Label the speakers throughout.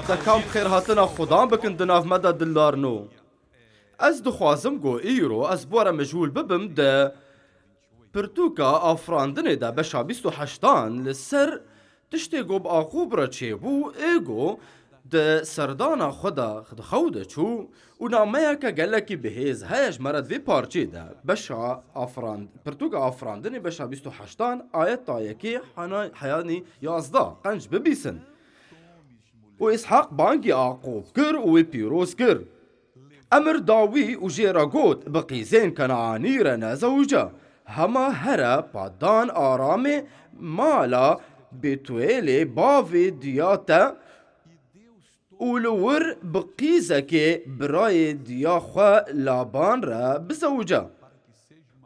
Speaker 1: دكام خير هاتنا خدام بكن دناف مدى دلارنو از دخوازم گو ایرو از بورا مجهول ببم ده پرتوکا افراندنه ده بشا 28 لسر تشتی گو با خوبرا چه بو ایگو ده سردانا خدا خوده چو و نامه که گلکی بهیز هایش مرد وی پارچه ده بشا پرتوکا افراندنه بشا 28 آیت تایکی حیانی 11 قنج ببیسن و اسحاق بانگی آقوب کر و پیروز کر امر داوی و جیرا گوت بقیزین کنعانی رنا زوجا هما هرا پادان آرام مالا بتویل باوی دیاتا اولور بقیزه برای دیاخوا لابان را بزوجا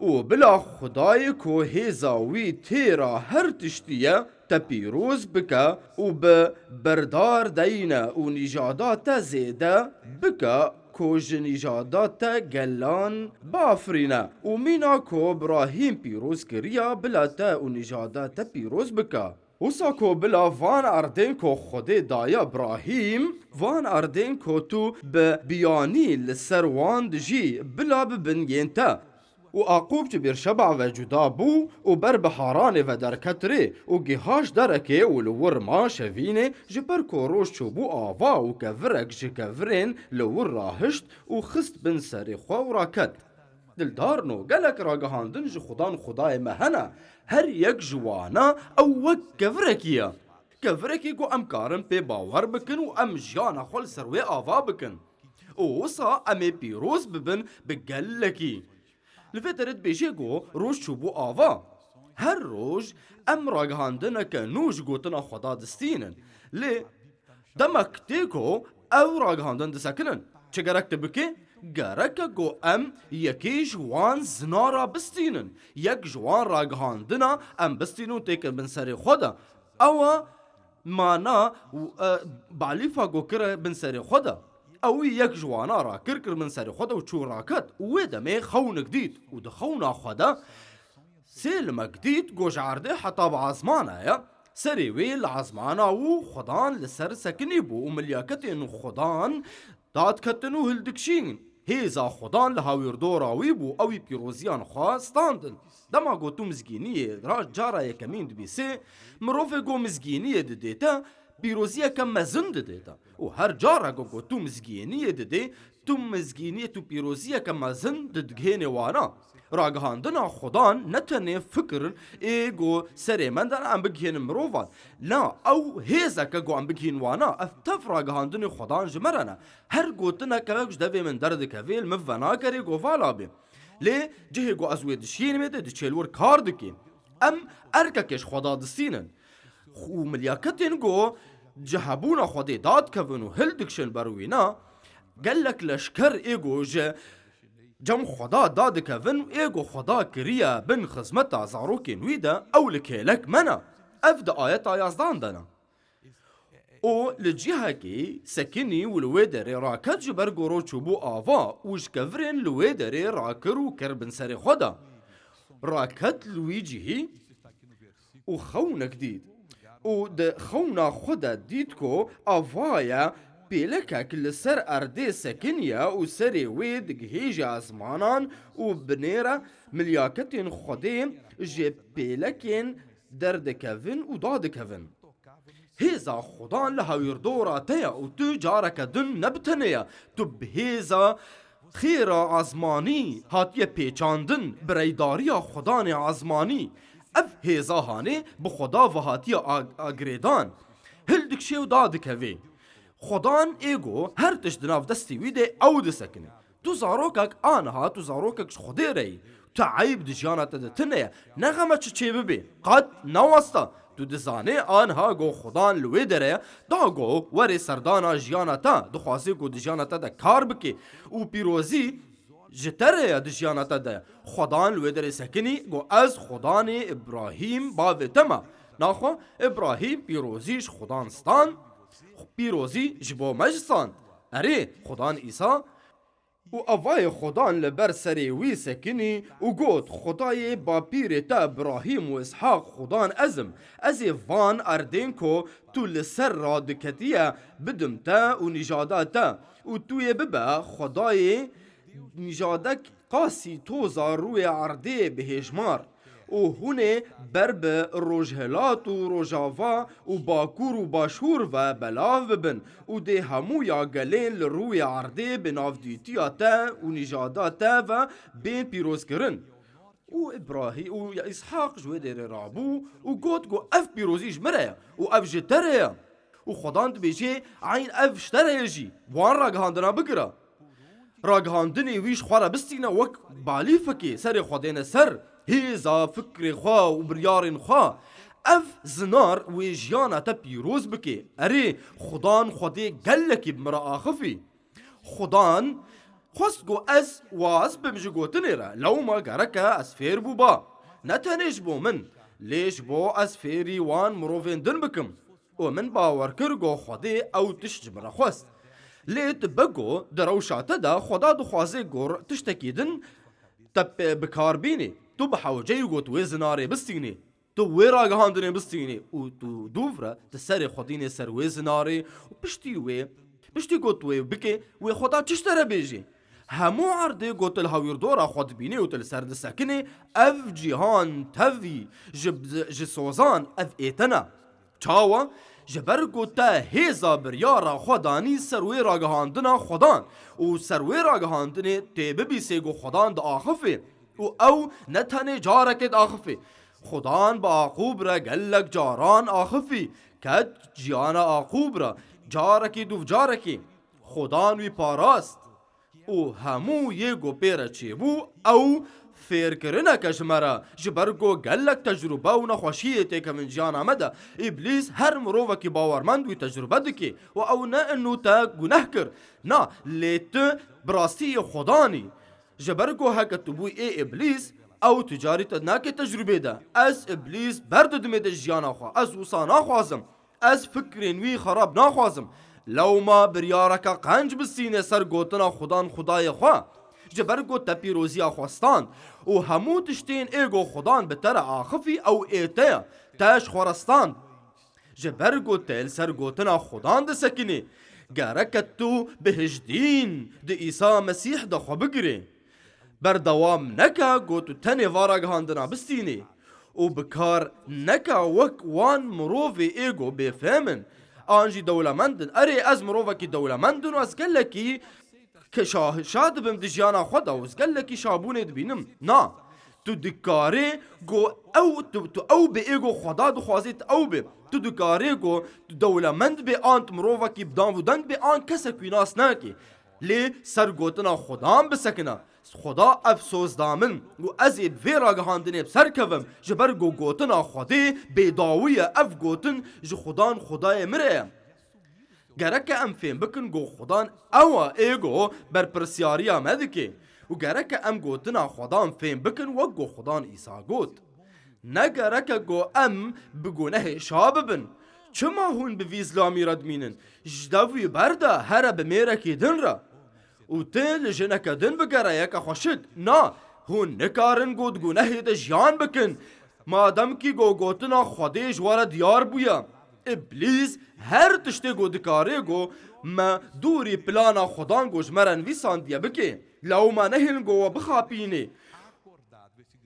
Speaker 1: و بلا خدای کو هزاوی تیرا هر تشتیه تپیروز بکا و بردار دینه و نجادات زیده بکا کوج نجادات گلان بافرینا و مینا کو ابراهیم پیروز کریا بلا تا و نجادات پیروز بکا وسا کو بلا وان اردین کو خود دایا ابراهیم وان اردین کو تو بیانی لسروان دجی بلا ببنگینتا و آقوب چه بیر شبع و جدا بو و بر بحاران و در کتره و گیهاش درکه و لور ما شوینه جبر کوروش چو بو آوا و کورک جکورین لور راهشت و خست بن سری خواه و راکت دلدار نو گلک راگهاندن جو خدای مهنه هر یک جوانا او وک کورکیه کورکی گو امکارن پی باور بکن و ام جانا خول سروی آوا بکن و وصا امی پیروز ببن بگلکی لفترت بیشه گو روش چوبو آوا هر روش ام راگهاندنه که نوش گوتنا خدا دستینن لی دمکتی کو او راگهاندن دسکنن چه گرک تبکی؟ گرک گو ام یکی جوان زنارا بستینن یک جوان راگهاندنه ام بستینن تیکن بن سری خدا او مانا بالیفا گو کره بن سری خدا او یک جوانا را کرکر من سر خدا و چو راکت و دمه خونک دید و ده خونا خدا سلم جدید گوش عرده حتی بعظمانه یا سری ویل عظمانه و خدان لسر سکنی بو و ملیاکتین خدان داد کتنو هلدکشین هیزا خدان لهاویر دوراوی بو اوی پیروزیان خواستاندن دما گو تو مزگینیه جارا یکمین دبیسه مروفه گو مزگینیه دیتا پیروزیه کم مزن دیتا و هر جارا گو تو مزگینیه دیده تو مزگینیه تو پیروزیه کم مزن ددگهین وانا راگهاندنا خدان نتنه فکر ایگو سری من در ام بگهین مروفان لا او هیزا که گو ام بگهین وانا افتف راگهاندن خدان جمرنا هر گوتنا که وکش دوی من درد که ویل مفنا کری گو والا بیم لی جه گو ازوی دشین میده دچلور کار دکی ام ارککش خدا دستینن خو ملیاکتین گو جهبونا خودی داد کونو هلدکشن بروینا گلک لشکر ایگو جم خدا داد کون ایگو خدا کریا بن خزمتا زاروکین ویدا او لکیلک منا افد آیت آیازدان دانا او لجیها کی سکنی ولویدر راکت جبر گورو چوبو آوا وش کورین لویدر راکرو کربن سر خدا راکت لویجی و خونک دید و ده خونا خدا دید کو آوایا پیلکک لسر ارده سکنیا و سری وید گهیج ازمانان و بنیره ملیاکتین خودی جه پیلکین درد کون و داد کون هیزا خدان لهاویر دورا تیا و تو جارک دن نبتنیا تو بهیزا خیر عزمانی هاتیه پیچاندن بریداری خدان عزمانی اف هیزا هانه بخدا و هاتیه آگریدان هل دکشه و دادکه وی خدان ایگو هر تشدناف دستی ویده او دسکنه تو زاروکک آنها تو زاروکک خودی رئی تعیب دجانت دتنه نغمه چه ببی قد نواستا تو دزانه آنها گو خدان لوی دره دا گو وری سردانا جیانتا دخواستی گو دجانتا دا کار بکی و پیروزی جتره دجانتا دا خدان لوی دره سکنی گو از خدان ابراهیم باوی تما ناخو ابراهیم پیروزیش خدان ستان پیروزی جبو مجستان اره خدان ایسا و اوای خدان لبر سری وی سکنی و گوت خدای با پیر تا ابراهیم و اسحاق خدان از وان اردین کو تو لسر را دکتیه بدم تا و نجاداتا و توی ببا خدای نجادک قاسی توزا روی عرده بهجمار و هونه برب روجهلات و روجاوا و باکور و باشور و بلاو ببن و ده همو یا گلین لروی عرده بناف دیتیا تا و نجادا تا و بین پیروز کرن و ابراهیم و اسحاق جوه دیر رابو و گوت گو اف پیروزیش مره و اف جتره و خدان بیجه عین اف شتره جی وان را گهاندنا بگره را گهاندنی ویش خواره بستینه وک بالی فکی سر خودین سر هیزا فکر خواه و بریارین خواه اف زنار و جیانا تا پیروز بکی اره خدان خودی گلکی بمرا آخفی خدان خواست گو از واز بمجی گوتنی را لو ما گرکه از فیر بو با نتنش بو من لیش بو از فیری وان مروفین دن بکم و من باور کرگو خودی او تش جمرا خواست لیت بگو دروشاته دا خدا دو خوازه گور تشتکیدن تب بکار بینی تو بحوجه گوت وی زناره بستینی تو وی را گهاندنی بستینی و تو دوفره تسری خودینی سر وی زناره و پشتی گوت وی بکی وی خدا چشتره بیجی همو عرده گوت الهویر دورا خود بینی و تل سرد سکنی اف جیهان تاوی جسوزان اف ایتنا چاوا جبر گوتا هیزا بریارا خدانی سروی را گهاندنا خدان و سروی را گهاندنی تیبه بیسی گو خدان دا آخفه و او نتنه جارکت آخفه خدان با آقوب را گلک جاران آخفی کد جیانا آقوب را جارکی دوف جارکی خدان وی پاراست و همو یه گو پیره چی بو او فیر کرنه کشمره جبرگو گلک تجربه و نخوشیه تی که من جیان آمده ابلیس هر مروفه که باورمند وی تجربه دکی و او نه انو تا گناه کر نه لیت براستی خدانی جبرگو هکتو بوی ای ابلیس او تجاری تدناک تجربه ده از ابلیس برددمه ده جیان آخوا از وصا نخوازم از فکرین وی خراب نخوازم لو ما بریارکا قنج بسینه سر گوتنا خدان خدای خواه جبرگو تپیروزی خواستان و همو تشتین ایگو خدان بتر آخفی او ایتیا تاش خورستان جبرگو تل سر گوتنا خدان ده سکنی گرکت تو بهجدین ده عیسی مسیح ده خو بگری بردوام نکا گوتو تنی وارا گهاندنا بستینی و بکار نکا وک وان مروفی ایگو بفهمن آنجی دولمندن اره از مروفه کی دولمندن و از گلکی که شاد بم دجیانا خدا و از گلکی شابونه دبینم نا تو دکاره گو او تو او به ایگو خدا دو خوازیت او به تو دکاره گو دولمند به آنت مروفه کی بدان ودنگ به آن کسا کویناس ناکی لی سرگوتنا خدام بسکنه خدا افسوس دامن و از وی را گهاندنی بسر کوم جبر گوتنا خودی بیداوی اف گوتن جو خدان خدای مره گرک ام فهم بکن گو خدان اوا ایگو بر پرسیاریا مدکی و گرک ام گوتنا خدان فهم بکن و گو خدان ایسا گوت نگرک گو ام بگونه شاب بن چما هون به ویزلامی ردمینن جداوی برده هر بمیره کی دن را و تل جنک دن بگره یکا خوشد نا هون نکارن گود گونه ده جیان بکن مادم کی گو گوتنا خودی جوار دیار بویا ابلیس هر تشتی گو دکاره گو ما دوری پلانا خدان گوش مرن وی ساندیا بکی لو ما نهین گو بخاپینی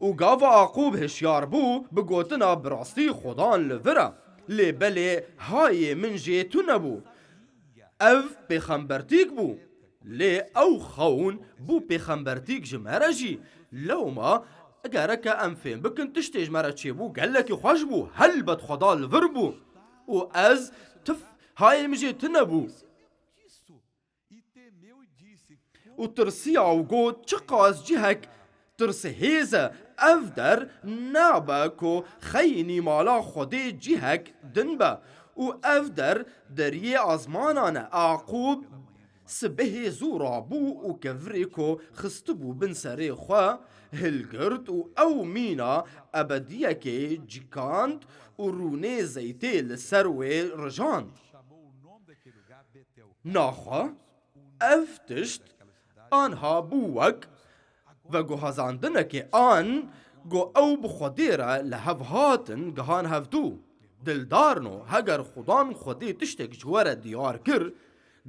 Speaker 1: و گاوا عقوب هشیار بو بگوتنا براستی خدان لورا لی بلی های من جیتو نبو اف پیغمبرتیک بو لی او خون بو پیغمبرتیک جمره جی لو ما اگرک ام فهم بکن تشتی جمره چی بو گلکی خوش بو هل بد خدا لور بو و از تف های مجی تنبو و ترسی او گود چقا از جهک ترس هیزه اف در نابا کو خینی مالا خودی جهک دنبا و اف در یه آزمانان عقوب سبه زورا بو و کفری کو خستبو بن سری خواه هلگرد و او مینا ابدیه که جکاند و رونه زیته لسروی رجاند ناخوا افتشت آنها بووەک بەگو هەزاندنەکێ ئان گۆ ئەو بخۆدێرە لە هەڤ هاتن گەهان هەفتوو دلدارن و هەگەر خودان خودێ تشتێک ji we re diyar kir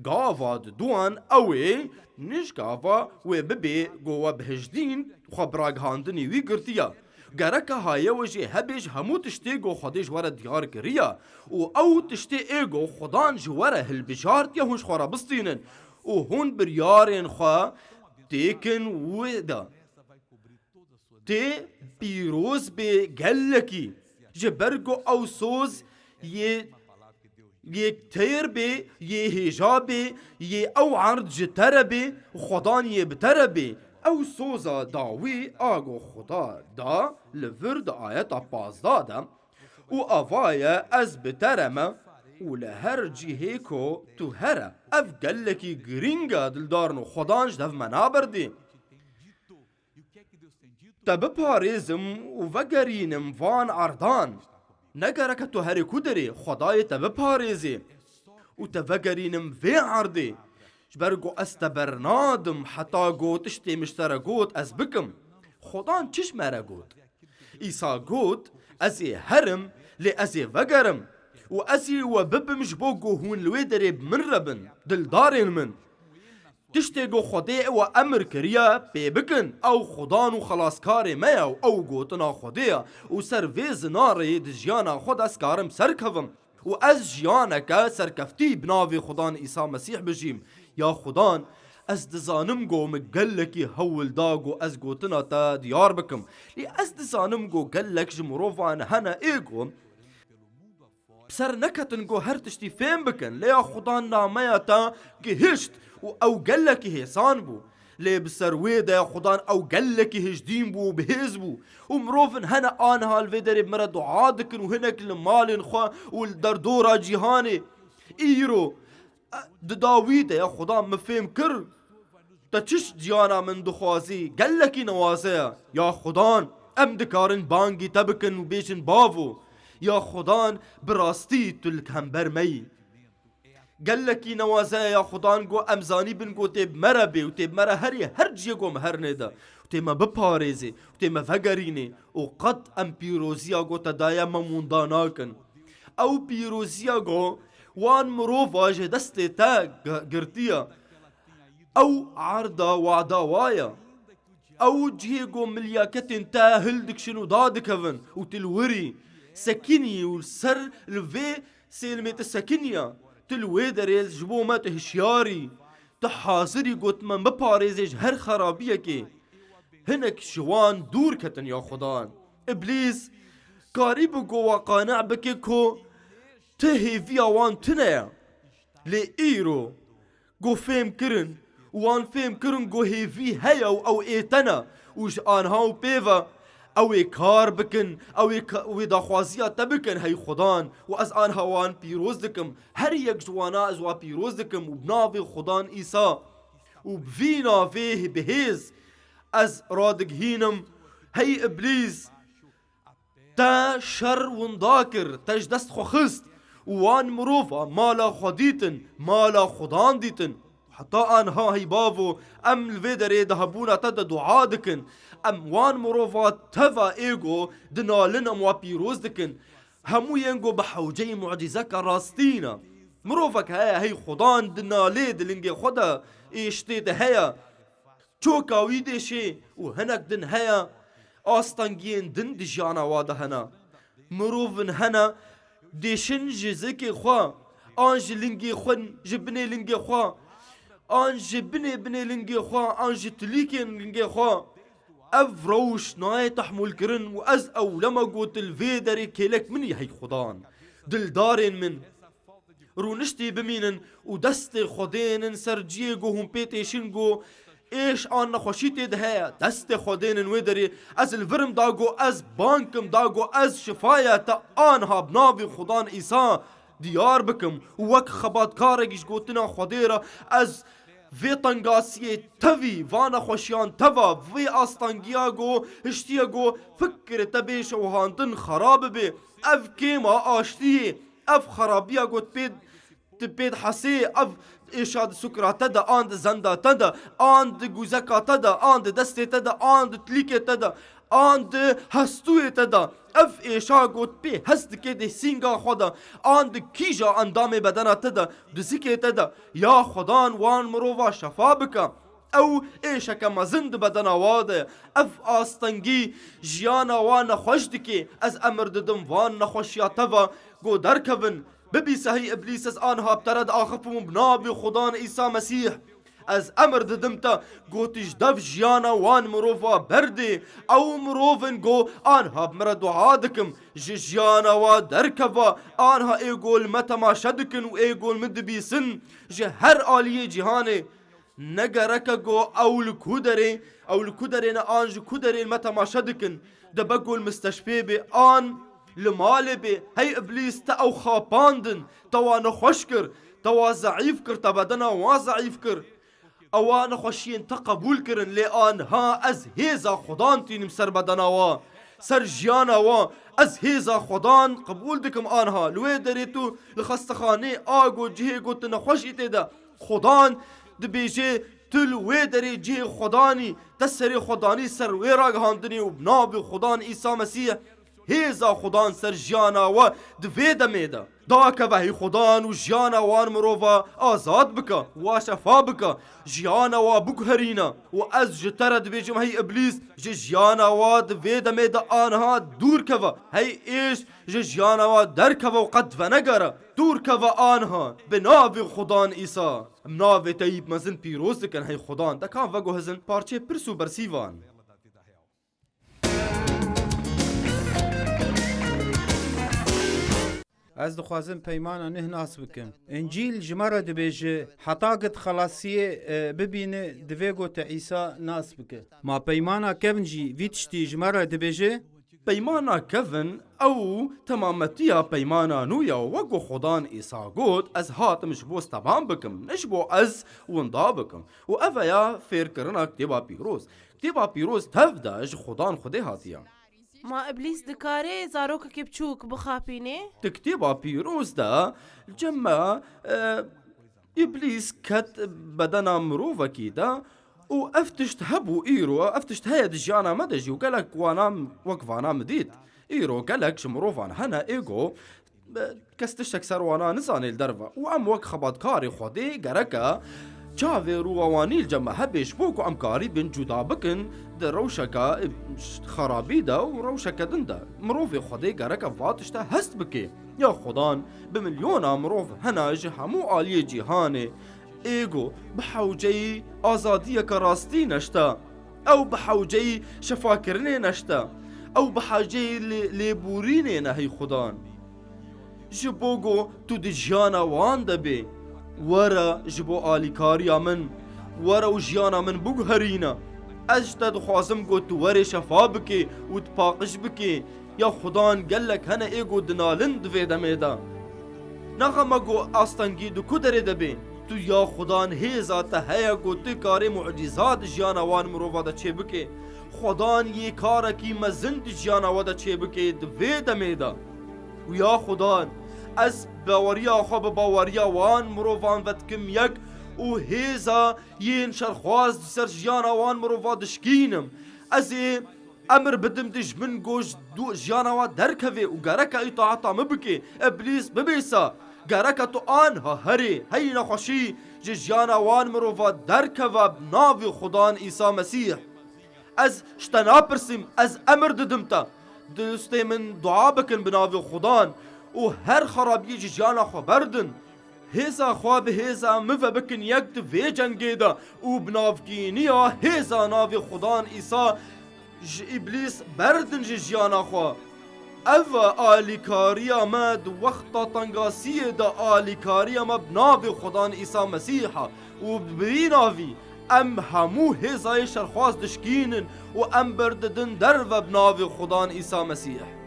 Speaker 1: gava diduan ew ê nij gava wê bibe got we bihijdîn xwe biragihandinê wî girtiye gereka haye we jê hebê ji hemû tiştê got Xwedê ji we re diyar kiriye û ew tiştê ê got xudan ji we re hilbijartiye hûn ji xwe re bistînin û hûn biryarên xwe têkin wê de tê pîroz bê gelekî ji ber got ew soz yê têr bê yê hêja bê yê ew erd ji te re bê û xwedan yê bi te re bê ew soza dawî a got Xuda da li vir di ayeta 15 de û avaye ez bi te re me û li her cihê ku tu here ev gelekî girîng e dildarin û xwedan ji dev me naberdê te biparêzim û vegerînim van erdan negereke tu herê ku derê Xwedayê te biparêzê û te vegerînim vê erdê ji ber got ez te bernadim heta got tiştê mij te re got ez bikim Xwedan çi ji me re got İsa got ez ê herim lê ez ê vegerim û ez ê we bibim ji bo got hûn li wê derê bi min re bin dildarên min tiştê got Xwedê we emir kiriye pê bikin ew xudan û xelaskarê me ye û ew gotina Xwedê ye û ser vê zinarê di jiyana xwe de ez karim serkevim û ez jiyaneke serkeftî bi navê Xudan İsa Mesîh bijîm ya Xudan ez dizanim got min gelekî hewil da got ez gotina te diyar bikim lê ez dizanim got gelek ji mirovan hene ê got ser neketin got her tiştî fêm bikin lê ya Xudan nameya te gihişt û ew gelekî hêsan bû lê bi ser wê de Xudan ew gelekî hêjdîn bû û bihêz bû û mirovin hene aniha li vê derê bi me re du'a dikin û hinek li malên xwe û li derdora cîhanê îro di dawî de ya Xuda min fêm kir te çi ciyana min dixwazî gelekî newaze ye ya Xudan em dikarin bangî te bikin û bêjin bavo ya Xudan bi rastî tu li hember me yî gelekî newaze ye ya Xudan got em zanî bin got tê bi me re bê û tê bi me re herî her ciyê got me hernê de û tê me biparêzê û tê me vegerînê û qet em pîroziya got te daye me wenda nakin ew pîroziya got wan mirova ji destê te girtiye ew erda weda waye ew cihê got milyaketên te hil dikişin û da dikevin û tu li wirî sekinî û ser li vê sêlimê te sekiniye tu li wê derê ji bo me tu hişyarî tu hazirî got me biparêzê ji her xerabiyekê hinek ji wan dûr ketin ya Xudan İblîs karî bi got we qanî bike ku ti hêviya wan tune ye lê îro got fêm kirin û wan fêm kirin got hêvî heye û ew ê tene û ji anha û pêve ew ê kar bikin ew ê daxwaziya te bikin hey Xudan û ez anha wan pîroz dikim her yek ji wana ez wa pîroz dikim û bi navê Xudan İsa û bi vî navê bihêz ez radigihînim hey İblîs te şer winda kir te ji dest xwe xist û wan mirova mala xwe dîtin mala Xudan dîtin heta anha hey bavo em li vê derê di hebûna te de du'a dikin em wan mirova teva ê got di nalin em wa pîroz dikin hemû yên got bi hewceyê mucîzeka rastîne mirovek heye hey Xudan di nalê di lingê xwe de êştê de heye çoka wî dêşê û hinek din heye astangiyên din di jiyana wa de hene mirovin hene dêşin ji zikê xwe an ji lingê xwe ji binê lingê xwe an ji binê lingê xwe an ji tilîkên lingê xwe ev rewş nayê tehmûl kirin û ez ewlema got li vê derê kêlek min hey Xudan dildarên min rûniştê bimînin û destê Xwedênin ser ciyê got hûn pê têşin got êş an nexweşî tê de heye destê Xwedênin wê derê ez li virim da got ez bankim da got ez şifaya te anha bi navê Xudan İsa diyar bikim û wek xebatkarekî ji gotina Xwedê re ez vê tengasiyê tevî vana xweşiyan teva vê astangiya got hiştiye got fikirê te bê şewhandin xerab bibe ev kêma aştiyê ev xerabiya got pê تبید حسی اف ایشاد سکرات دا آند زنده تدا آند گوزکات دا آند دست تدا آند تلیک تدا آند هستوی تدا اف ایشا گوت پی هست که ده سینگا خدا آند کیجا اندام بدن تدا دزیک تدا یا خدان وان مروفا شفا بکا او ایشا مزند بدن واده اف آستنگی جیانا وان خوش دکی از امر ددم وان نخوشیاتا و گو درکون ببی سهی ابلیس از آنها بترد آخفم بنابی خدان عیسی مسیح از امر ددمتا گوتش دف جیانا وان مروفا برده او مروفن گو آنها بمرا دعا دکم جیانا و درکوا آنها ایگول متما شدکن و ایگول مدبی سن هر آلیه جهانه نگرکا گو اول کودره نا آنج کودره متما شدکن دبگول مستشفی بی آن لمال بی هی ابلیس تا او خاپاندن توا نخوش کر توا ضعیف کر تا بدنا وا ضعیف کر اوان خوشین تا قبول کرن لی آنها از هیزا خدان تینم سر بدنا وا سر جیانا وا از هیزا خدان قبول دکم آنها لوی داری تو لخستخانه آگو جهه گوت نخوش ایتیدا خدان دبیجه تل وی داری جه خدانی تسری خدانی سر وی را گهاندنی و بنابی خدان عیسی مسیح هیزا خدان سر جیانا و دوی دمیده دا که وحی خدان و جیانا وان مروفا آزاد بکا و شفا بکا جیانا و بگهرینا و از جتر دویجم هی ابلیس جیانا و دوی دمیده آنها دور که هی ایش جیانا و در که و قد و نگره دور که آنها بناوی خدان عیسی مناوی تایب مزن پیروز کن هی خدان دا کام وگو هزن پارچه پرسو برسیوان
Speaker 2: از دخوازم پیمانا نه ناس بکم انجیل جمره دبیجه حتاقت خلاصیه ببینه دویگو تا عیسی ناس بکه ما پیمانا کبنجی ویتشتی جمره دبیجه
Speaker 1: پیمانا کفن او تمامتیا پیمانا نویا وگو خدان عیسی گوت از هاتمش بوست تمام بکم نشبو از وندا بکم و اویا فیر کرنا کتیبا پیروز تفداج خدان خودی هاتیا
Speaker 3: ما ابلیس دکاره زاروک که بچوک بخاپینه
Speaker 1: تكتيبا بيروز دا جمع إبليس كت بدنا مروفا كيدا وأفتشت هبو إيرو أفتشت هيا دجانا مدجي وقالك وانا وقفانا مديد إيرو قالك شمروفان هنا إيغو كستشتك سروانا نزاني الدرفة وأم وق خباد كاري خودي قركا چاوی روانی الجمع هبش بوکو امکاری بین جدا بکن در روشکا خرابی دا و روشکا دندا مروف خودی گرک واتشتا هست بکی یا خدان بمليون مروف هناج همو آلی جهانه ایگو بحوجی آزادی کراستی نشتا او بحوجی شفاکرنی نشتا او بحوجی لیبورینی نهی خدان جبوگو تو دی جانا وان دبی ورا جبو آلیکاریا من ورا و جیانا من بگهرینا اجتا دخوازم گو تو ور شفا بکی و تپاقش بکی یا خدان گلک هنه ایگو دنالن دوی دمیدا نغم گو آستانگی دو کدره دبی تو یا خدان هیزا تهیا گو تی کاری معجزات جیانا وان مروفا دا چه بکی خدان یه کارکی مزند جیانا ودا چه بکی دوی دمیدا و یا خدان از باوریا خواب باوریا وان مروفان ودکم یک و هیزا ین شرخواز سر جیانا وان مروفا دشکینم از امر بدم دش من گوش دو جیانا وان درکوی و گرکا اطاعتا مبکی ابلیس ببیسا گرکا تو آنها هری هی نخوشی جیانا وان مروفا درکوا بناوی خدان عیسی مسیح از شتنا پرسیم از امر ددمتا دسته من دعا بکن بناوی خدان و هر خرابی جانا خو بردن هیزا خواب هیزا مفا بکن یک دوی جنگی دا و بنافگینیا هیزا ناوی خدان عیسی ابلیس بردن جانا خو او آلیکاریا ما دو وقتا تنگاسی دا آلیکاریا ما بناوی خدان عیسی مسیحا و بیناوی ام همو هیزای شرخواز دشکینن و ام برددن در و بناوی خدان عیسی مسیح